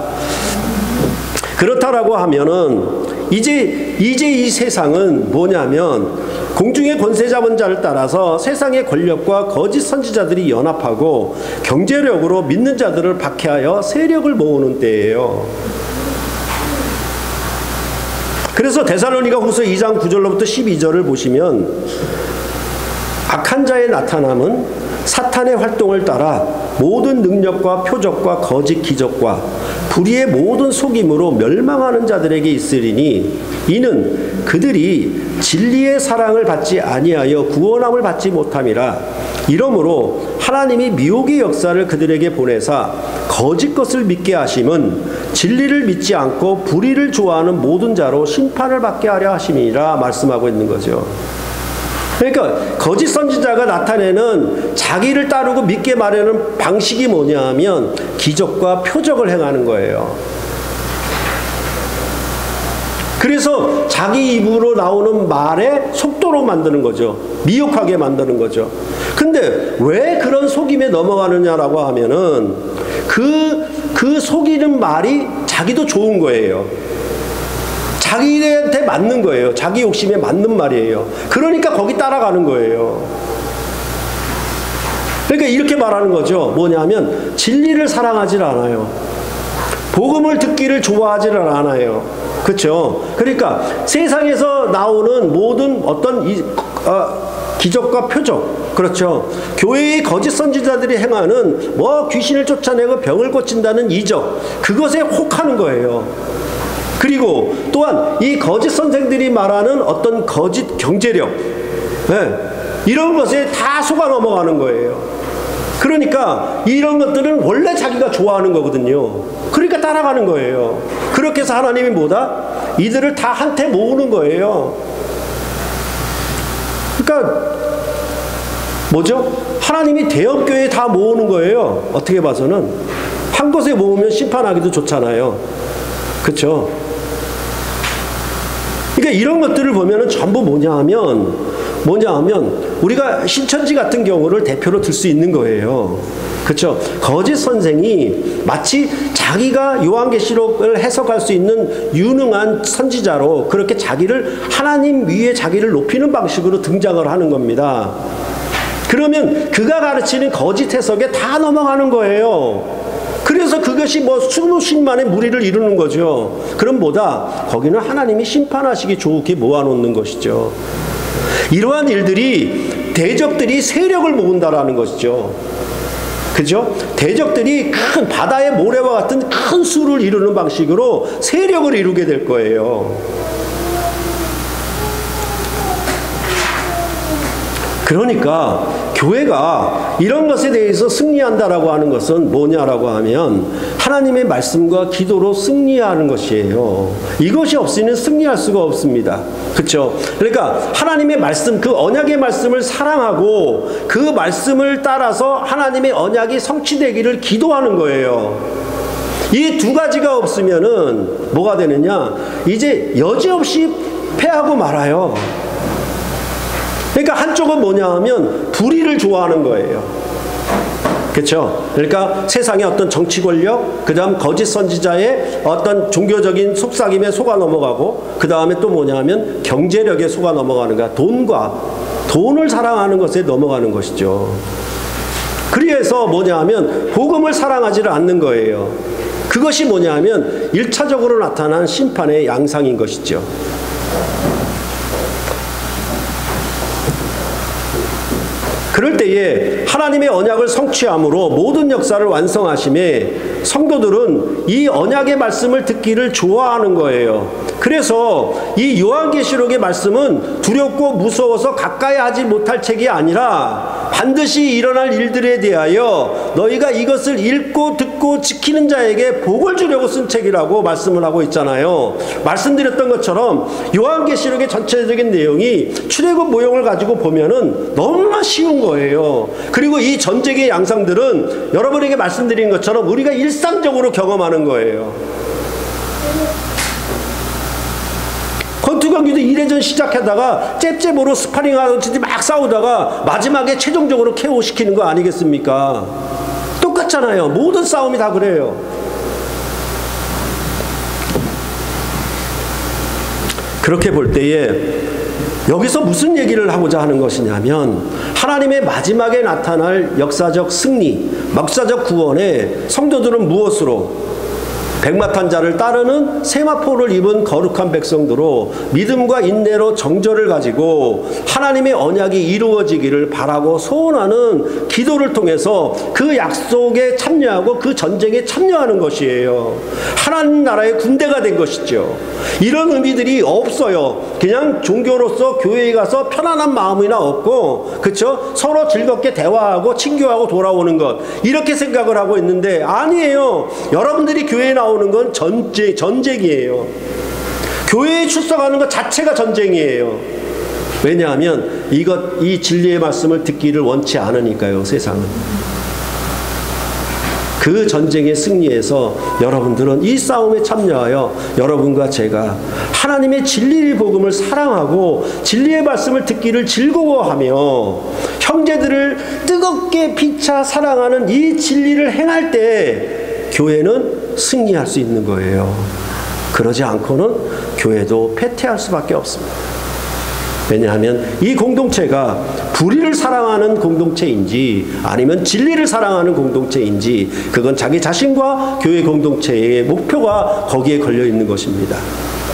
그렇다라고 하면은 이제 이 세상은 뭐냐면 공중의 권세 잡은 자를 따라서 세상의 권력과 거짓 선지자들이 연합하고 경제력으로 믿는 자들을 박해하여 세력을 모으는 때예요. 그래서 데살로니가 후서 2장 9절로부터 12절을 보시면 악한 자의 나타남은 사탄의 활동을 따라 모든 능력과 표적과 거짓 기적과 불의의 모든 속임으로 멸망하는 자들에게 있으리니 이는 그들이 진리의 사랑을 받지 아니하여 구원함을 받지 못함이라. 이러므로 하나님이 미혹의 역사를 그들에게 보내사 거짓 것을 믿게 하심은 진리를 믿지 않고 불의를 좋아하는 모든 자로 심판을 받게 하려 하심이라 말씀하고 있는 거죠. 그러니까 거짓 선지자가 나타내는 자기를 따르고 믿게 마련하는 방식이 뭐냐 하면 기적과 표적을 행하는 거예요. 그래서 자기 입으로 나오는 말의 속도로 만드는 거죠. 미혹하게 만드는 거죠. 근데 왜 그런 속임에 넘어가느냐라고 하면은 그 속이는 말이 자기도 좋은 거예요. 자기한테 맞는 거예요. 자기 욕심에 맞는 말이에요. 그러니까 거기 따라가는 거예요. 그러니까 이렇게 말하는 거죠. 뭐냐면 진리를 사랑하지 않아요. 복음을 듣기를 좋아하지 않아요. 그렇죠? 그러니까 세상에서 나오는 모든 어떤 기적과 표적, 그렇죠? 교회의 거짓 선지자들이 행하는 뭐 귀신을 쫓아내고 병을 고친다는 이적, 그것에 혹하는 거예요. 그리고 또한 이 거짓 선생들이 말하는 어떤 거짓 경제력, 이런 것에 다 속아 넘어가는 거예요. 그러니까 이런 것들은 원래 자기가 좋아하는 거거든요. 그러니까 따라가는 거예요. 그렇게 해서 하나님이 뭐다? 이들을 다 한테 모으는 거예요. 그러니까 뭐죠? 하나님이 대형교회에 다 모으는 거예요. 어떻게 봐서는. 한 곳에 모으면 심판하기도 좋잖아요. 그렇죠? 그러니까 이런 것들을 보면은 전부 뭐냐 하면 뭐냐 하면 우리가 신천지 같은 경우를 대표로 들 수 있는 거예요. 그렇죠? 거짓 선생이 마치 자기가 요한계시록을 해석할 수 있는 유능한 선지자로 그렇게 자기를 하나님 위에 자기를 높이는 방식으로 등장을 하는 겁니다. 그러면 그가 가르치는 거짓 해석에 다 넘어가는 거예요. 그래서 그것이 뭐 수십만의 무리를 이루는 거죠. 그럼 뭐다? 거기는 하나님이 심판하시기 좋게 모아놓는 것이죠. 이러한 일들이 대적들이 세력을 모은다라는 것이죠. 그죠? 대적들이 큰 바다의 모래와 같은 큰 수를 이루는 방식으로 세력을 이루게 될 거예요. 그러니까 교회가 이런 것에 대해서 승리한다라고 하는 것은 뭐냐라고 하면 하나님의 말씀과 기도로 승리하는 것이에요. 이것이 없이는 승리할 수가 없습니다. 그렇죠? 그러니까 하나님의 말씀, 그 언약의 말씀을 사랑하고 그 말씀을 따라서 하나님의 언약이 성취되기를 기도하는 거예요. 이 두 가지가 없으면은 뭐가 되느냐? 이제 여지없이 패하고 말아요. 그러니까 한쪽은 뭐냐 하면 불의를 좋아하는 거예요. 그렇죠? 그러니까 세상의 어떤 정치 권력, 그 다음 거짓 선지자의 어떤 종교적인 속삭임에 속아 넘어가고, 그 다음에 또 뭐냐 하면 경제력에 속아 넘어가는 거야. 돈을 사랑하는 것에 넘어가는 것이죠. 그래서 뭐냐 하면 복음을 사랑하지를 않는 거예요. 그것이 뭐냐 하면 1차적으로 나타난 심판의 양상인 것이죠. 그럴 때에 하나님의 언약을 성취함으로 모든 역사를 완성하심에 성도들은 이 언약의 말씀을 듣기를 좋아하는 거예요. 그래서 이 요한계시록의 말씀은 두렵고 무서워서 가까이 하지 못할 책이 아니라 반드시 일어날 일들에 대하여 너희가 이것을 읽고 듣고 지키는 자에게 복을 주려고 쓴 책이라고 말씀을 하고 있잖아요. 말씀드렸던 것처럼 요한계시록의 전체적인 내용이 출애굽 모형을 가지고 보면은 너무나 쉬운 거예요. 그리고 이 전쟁의 양상들은 여러분에게 말씀드린 것처럼 우리가 일상적으로 경험하는 거예요. 권투 경기도 1회전 시작하다가 잽잽으로 스파링하듯이 막 싸우다가 마지막에 최종적으로 KO시키는 거 아니겠습니까? 똑같잖아요. 모든 싸움이 다 그래요. 그렇게 볼 때에 여기서 무슨 얘기를 하고자 하는 것이냐면 하나님의 마지막에 나타날 역사적 승리, 역사적 구원에 성도들은 무엇으로? 백마탄 자를 따르는 세마포를 입은 거룩한 백성들로 믿음과 인내로 정절을 가지고 하나님의 언약이 이루어지기를 바라고 소원하는 기도를 통해서 그 약속에 참여하고 그 전쟁에 참여하는 것이에요. 하나님 나라의 군대가 된 것이죠. 이런 의미들이 없어요. 그냥 종교로서 교회에 가서 편안한 마음이나 얻고, 그렇죠? 서로 즐겁게 대화하고 친교하고 돌아오는 것, 이렇게 생각을 하고 있는데 아니에요. 여러분들이 교회에 나오는 건 전쟁이에요. 교회에 출석하는 것 자체가 전쟁이에요. 왜냐하면 이 진리의 말씀을 듣기를 원치 않으니까요. 세상은. 그 전쟁의 승리에서 여러분들은 이 싸움에 참여하여 여러분과 제가 하나님의 진리의 복음을 사랑하고 진리의 말씀을 듣기를 즐거워하며 형제들을 뜨겁게 피차 사랑하는 이 진리를 행할 때 교회는 승리할 수 있는 거예요. 그러지 않고는 교회도 패퇴할 수밖에 없습니다. 왜냐하면 이 공동체가 불의를 사랑하는 공동체인지 아니면 진리를 사랑하는 공동체인지 그건 자기 자신과 교회 공동체의 목표가 거기에 걸려 있는 것입니다.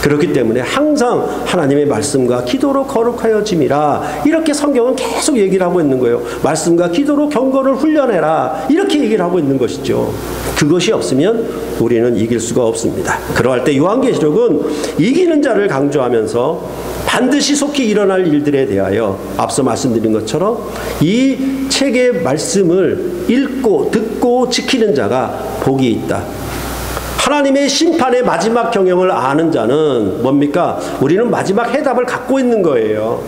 그렇기 때문에 항상 하나님의 말씀과 기도로 거룩하여짐이라 이렇게 성경은 계속 얘기를 하고 있는 거예요. 말씀과 기도로 경건을 훈련해라 이렇게 얘기를 하고 있는 것이죠. 그것이 없으면 우리는 이길 수가 없습니다. 그러할 때 요한계시록은 이기는 자를 강조하면서 반드시 속히 일어날 일들에 대하여 앞서 말씀드린 것처럼 이 책의 말씀을 읽고 듣고 지키는 자가 복이 있다. 하나님의 심판의 마지막 경영을 아는 자는 뭡니까? 우리는 마지막 해답을 갖고 있는 거예요.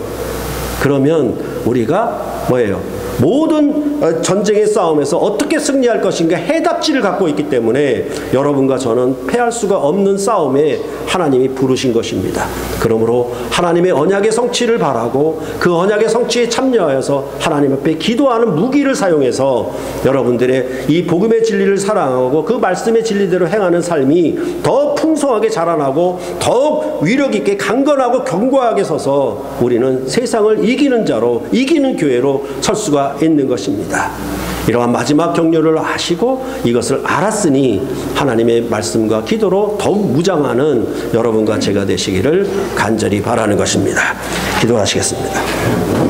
그러면 우리가 뭐예요? 모든 전쟁의 싸움에서 어떻게 승리할 것인가 해답지를 갖고 있기 때문에 여러분과 저는 패할 수가 없는 싸움에 하나님이 부르신 것입니다. 그러므로 하나님의 언약의 성취를 바라고 그 언약의 성취에 참여하여서 하나님 앞에 기도하는 무기를 사용해서 여러분들의 이 복음의 진리를 사랑하고 그 말씀의 진리대로 행하는 삶이 더 풍성하게 자라나고 더욱 위력 있게 강건하고 견고하게 서서 우리는 세상을 이기는 자로, 이기는 교회로 설 수가 있는 것입니다. 이러한 마지막 격려를 하시고 이것을 알았으니 하나님의 말씀과 기도로 더욱 무장하는 여러분과 제가 되시기를 간절히 바라는 것입니다. 기도하시겠습니다.